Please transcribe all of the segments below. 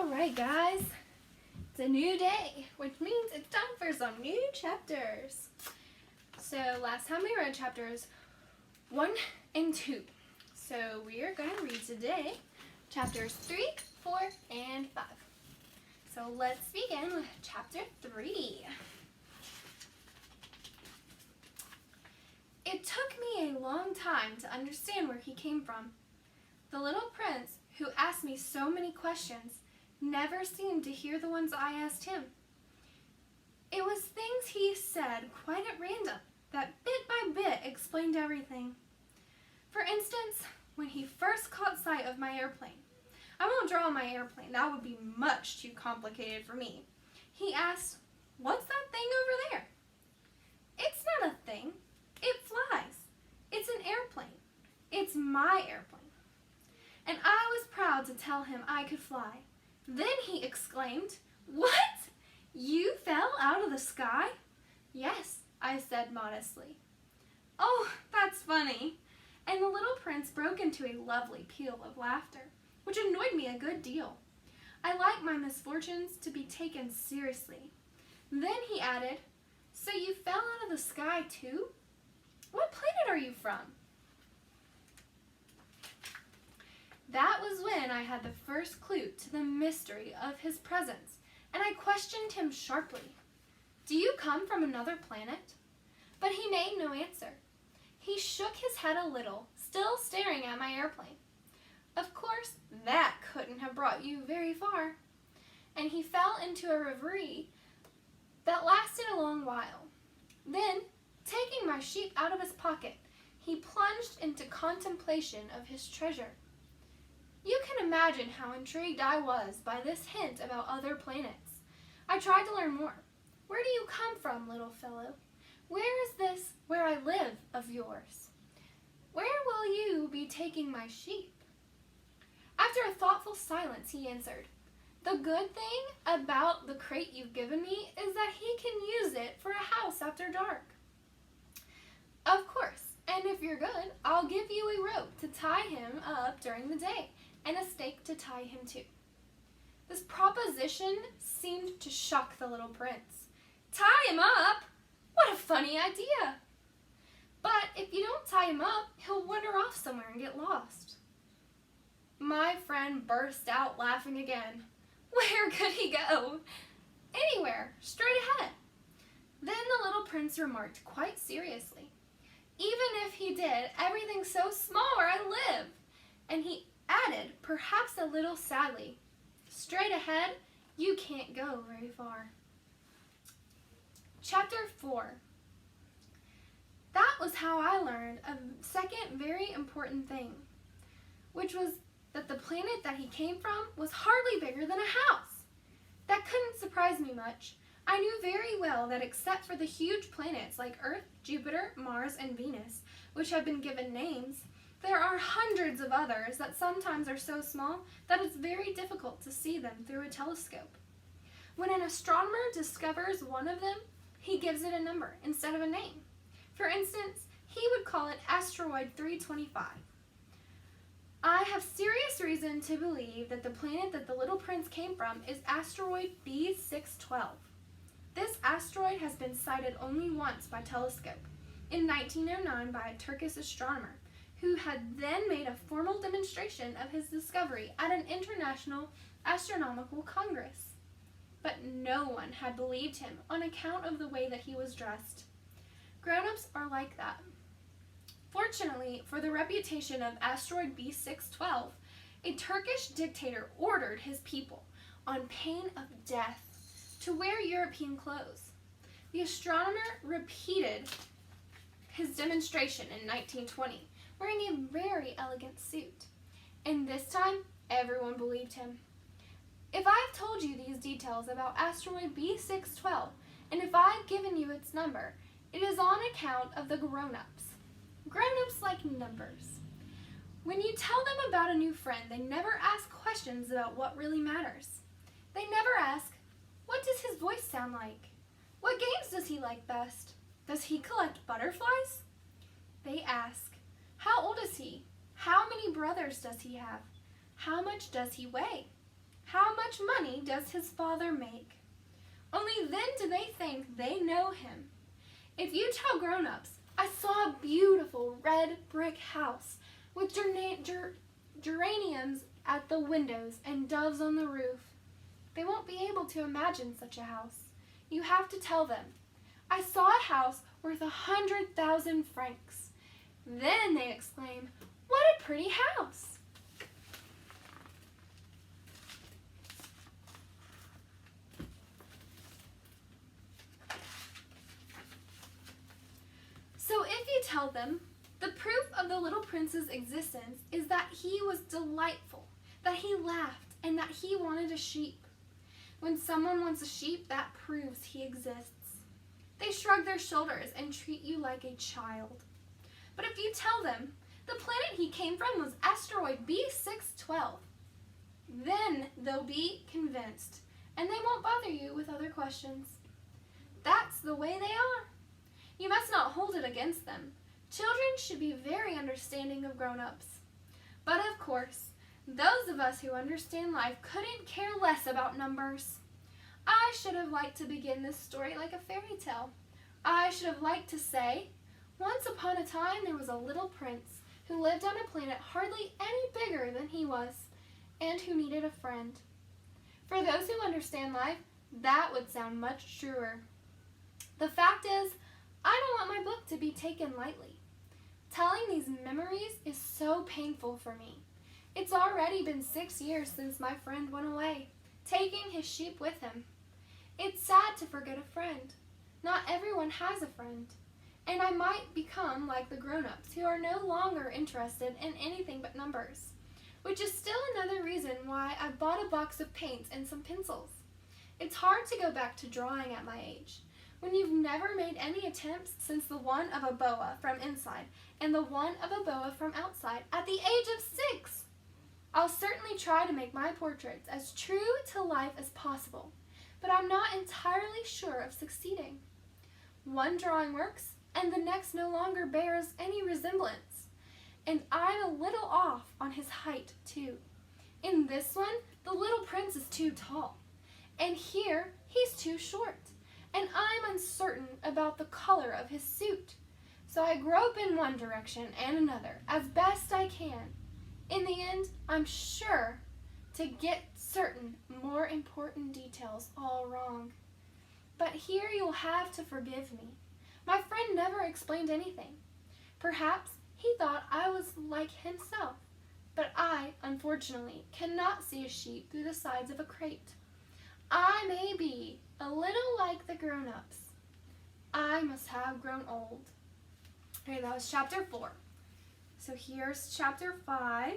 Alright guys, it's a new day, which means it's time for some new chapters. So last time we read chapters 1 and 2. So we are going to read today chapters 3, 4, and 5. So let's begin with chapter 3. It took me a long time to understand where he came from. The little prince, who asked me so many questions, never seemed to hear the ones I asked him. It was things he said quite at random that bit by bit explained everything. For instance, when he first caught sight of my airplane. I won't draw my airplane, that would be much too complicated for me. He asked, "What's that thing over there?" "It's not a thing, it flies. It's an airplane. It's my airplane." And I was proud to tell him I could fly. Then he exclaimed, "What? You fell out of the sky?" "Yes," I said modestly. "Oh, that's funny." And the little prince broke into a lovely peal of laughter, which annoyed me a good deal. I like my misfortunes to be taken seriously. Then he added, "So you fell out of the sky too? What planet are you from?" That was when I had the first clue to the mystery of his presence, and I questioned him sharply. "Do you come from another planet?" But he made no answer. He shook his head a little, still staring at my airplane. Of course, that couldn't have brought you very far. And he fell into a reverie that lasted a long while. Then, taking my sheep out of his pocket, he plunged into contemplation of his treasure. You can imagine how intrigued I was by this hint about other planets. I tried to learn more. "Where do you come from, little fellow? Where is this where I live of yours? Where will you be taking my sheep?" After a thoughtful silence, he answered, "The good thing about the crate you've given me is that he can use it for a house after dark." "Of course, and if you're good, I'll give you a rope to tie him up during the day, and a stake to tie him to." This proposition seemed to shock the little prince. "Tie him up? What a funny idea! But if you don't tie him up, he'll wander off somewhere and get lost." My friend burst out laughing again. Where could he go? Anywhere, straight ahead. Then the little prince remarked quite seriously, "Even if he did, everything's so small where I live." And he added, perhaps a little sadly, "Straight ahead, you can't go very far." Chapter 4. That was how I learned a second very important thing, which was that the planet that he came from was hardly bigger than a house. That couldn't surprise me much. I knew very well that except for the huge planets like Earth, Jupiter, Mars, and Venus, which have been given names, there are hundreds of others that sometimes are so small that it's very difficult to see them through a telescope. When an astronomer discovers one of them, he gives it a number instead of a name. For instance, he would call it asteroid 325. I have serious reason to believe that the planet that the little prince came from is asteroid B612. This asteroid has been sighted only once by telescope, in 1909 by a Turkish astronomer, who had then made a formal demonstration of his discovery at an international astronomical congress. But no one had believed him on account of the way that he was dressed. Grown-ups are like that. Fortunately for the reputation of asteroid B612, a Turkish dictator ordered his people, on pain of death, to wear European clothes. The astronomer repeated his demonstration in 1920, wearing a very elegant suit. And this time, everyone believed him. If I've told you these details about asteroid B612, and if I've given you its number, it is on account of the grown-ups. Grown-ups like numbers. When you tell them about a new friend, they never ask questions about what really matters. They never ask, "What does his voice sound like? What games does he like best? Does he collect butterflies?" They ask, "How old is he? How many brothers does he have? How much does he weigh? How much money does his father make? Only then do they think they know him. If you tell grown-ups, I saw a beautiful red brick house with geraniums at the windows and doves on the roof, they won't be able to imagine such a house. You have to tell them, I saw a house worth 100,000 francs. Then they exclaim, what a pretty house! So if you tell them, the proof of the little prince's existence is that he was delightful, that he laughed, and that he wanted a sheep. When someone wants a sheep, that proves he exists. They shrug their shoulders and treat you like a child. But if you tell them the planet he came from was asteroid B612, then they'll be convinced, and they won't bother you with other questions. That's the way they are. You must not hold it against them. Children should be very understanding of grown-ups. But of course, those of us who understand life couldn't care less about numbers. I should have liked to begin this story like a fairy tale. I should have liked to say, once upon a time there was a little prince who lived on a planet hardly any bigger than he was, and who needed a friend. For those who understand life, that would sound much truer. The fact is, I don't want my book to be taken lightly. Telling these memories is so painful for me. It's already been 6 years since my friend went away, taking his sheep with him. It's sad to forget a friend. Not everyone has a friend. And I might become like the grown-ups who are no longer interested in anything but numbers, which is still another reason why I bought a box of paints and some pencils. It's hard to go back to drawing at my age, when you've never made any attempts since the one of a boa from inside and the one of a boa from outside at the age of 6. I'll certainly try to make my portraits as true to life as possible, but I'm not entirely sure of succeeding. One drawing works, and the next no longer bears any resemblance. And I'm a little off on his height, too. In this one, the little prince is too tall, and here he's too short, and I'm uncertain about the color of his suit. So I grope in one direction and another as best I can. In the end, I'm sure to get certain more important details all wrong. But here you'll have to forgive me. My friend never explained anything. Perhaps he thought I was like himself, but I, unfortunately, cannot see a sheep through the sides of a crate. I may be a little like the grown-ups. I must have grown old. Okay, that was chapter 4. So here's chapter 5.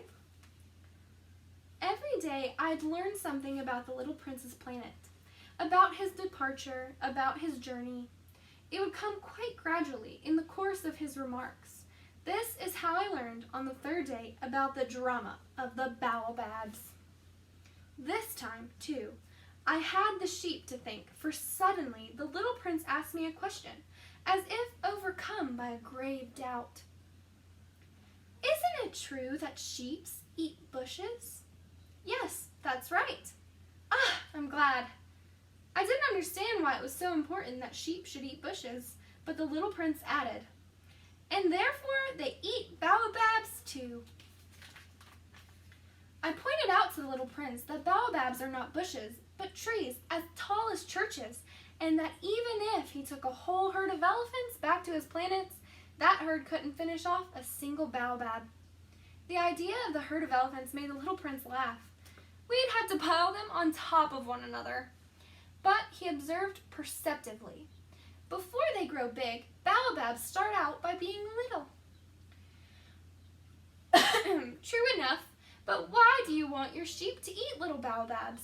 Every day I'd learn something about the little prince's planet, about his departure, about his journey. It would come quite gradually in the course of his remarks. This is how I learned on the 3rd day about the drama of the baobabs. This time, too, I had the sheep to thank, for suddenly the little prince asked me a question, as if overcome by a grave doubt. Isn't it true that sheep eat bushes? Yes, that's right. Ah, I'm glad. I didn't understand why it was so important that sheep should eat bushes, but the little prince added, and therefore they eat baobabs too. I pointed out to the little prince that baobabs are not bushes, but trees as tall as churches, and that even if he took a whole herd of elephants back to his planets, that herd couldn't finish off a single baobab. The idea of the herd of elephants made the little prince laugh. We'd have to pile them on top of one another. But he observed perceptively. Before they grow big, baobabs start out by being little. True enough, but why do you want your sheep to eat little baobabs?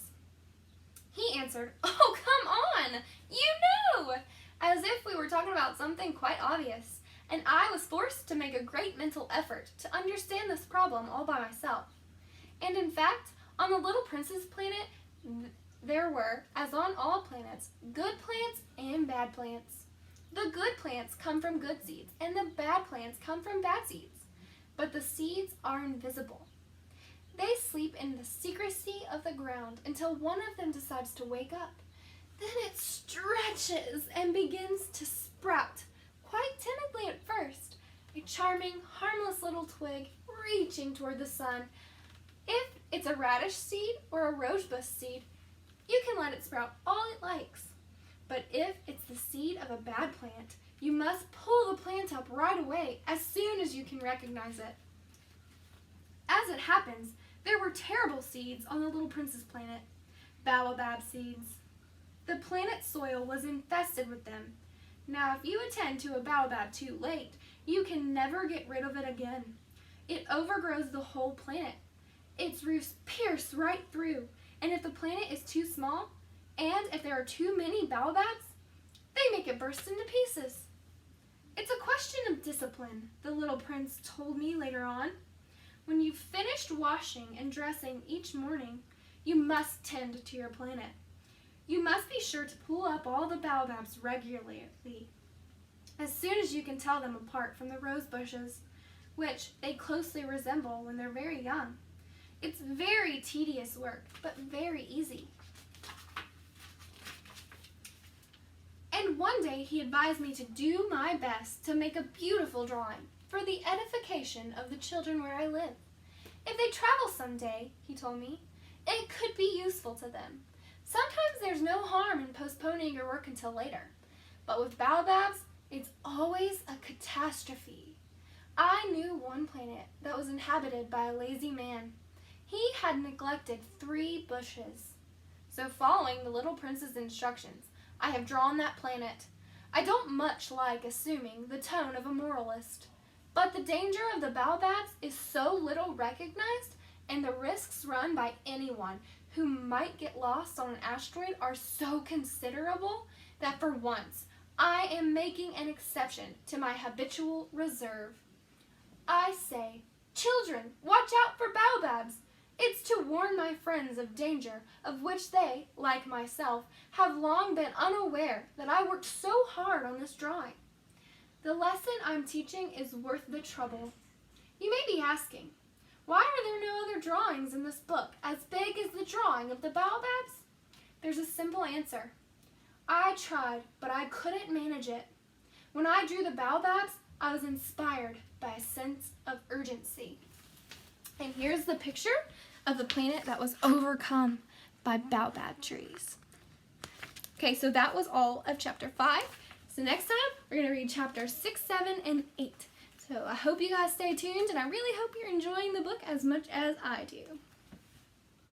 He answered, oh, come on, you know, as if we were talking about something quite obvious, and I was forced to make a great mental effort to understand this problem all by myself. And in fact, on the little prince's planet, there were, as on all planets, good plants and bad plants. The good plants come from good seeds, and the bad plants come from bad seeds. But the seeds are invisible. They sleep in the secrecy of the ground until one of them decides to wake up. Then it stretches and begins to sprout, quite timidly at first, a charming, harmless little twig reaching toward the sun. If it's a radish seed or a rosebush seed, you can let it sprout all it likes. But if it's the seed of a bad plant, you must pull the plant up right away as soon as you can recognize it. As it happens, there were terrible seeds on the Little Prince's planet, baobab seeds. The planet's soil was infested with them. Now, if you attend to a baobab too late, you can never get rid of it again. It overgrows the whole planet. Its roots pierce right through, and if the planet is too small, and if there are too many baobabs, they make it burst into pieces. It's a question of discipline, the little prince told me later on. When you've finished washing and dressing each morning, you must tend to your planet. You must be sure to pull up all the baobabs regularly, as soon as you can tell them apart from the rose bushes, which they closely resemble when they're very young. It's very tedious work, but very easy. And one day he advised me to do my best to make a beautiful drawing for the edification of the children where I live. If they travel someday, he told me, it could be useful to them. Sometimes there's no harm in postponing your work until later, but with baobabs, it's always a catastrophe. I knew one planet that was inhabited by a lazy man. He had neglected 3 bushes. So following the little prince's instructions, I have drawn that planet. I don't much like assuming the tone of a moralist, but the danger of the baobabs is so little recognized, and the risks run by anyone who might get lost on an asteroid are so considerable that for once, I am making an exception to my habitual reserve. I say, children, watch out for baobabs. It's to warn my friends of danger, of which they, like myself, have long been unaware that I worked so hard on this drawing. The lesson I'm teaching is worth the trouble. You may be asking, why are there no other drawings in this book as big as the drawing of the baobabs? There's a simple answer. I tried, but I couldn't manage it. When I drew the baobabs, I was inspired by a sense of urgency. And here's the picture of the planet that was overcome by baobab trees. Okay, so that was all of chapter 5. So next time, we're going to read chapters 6, 7, and 8. So I hope you guys stay tuned, and I really hope you're enjoying the book as much as I do.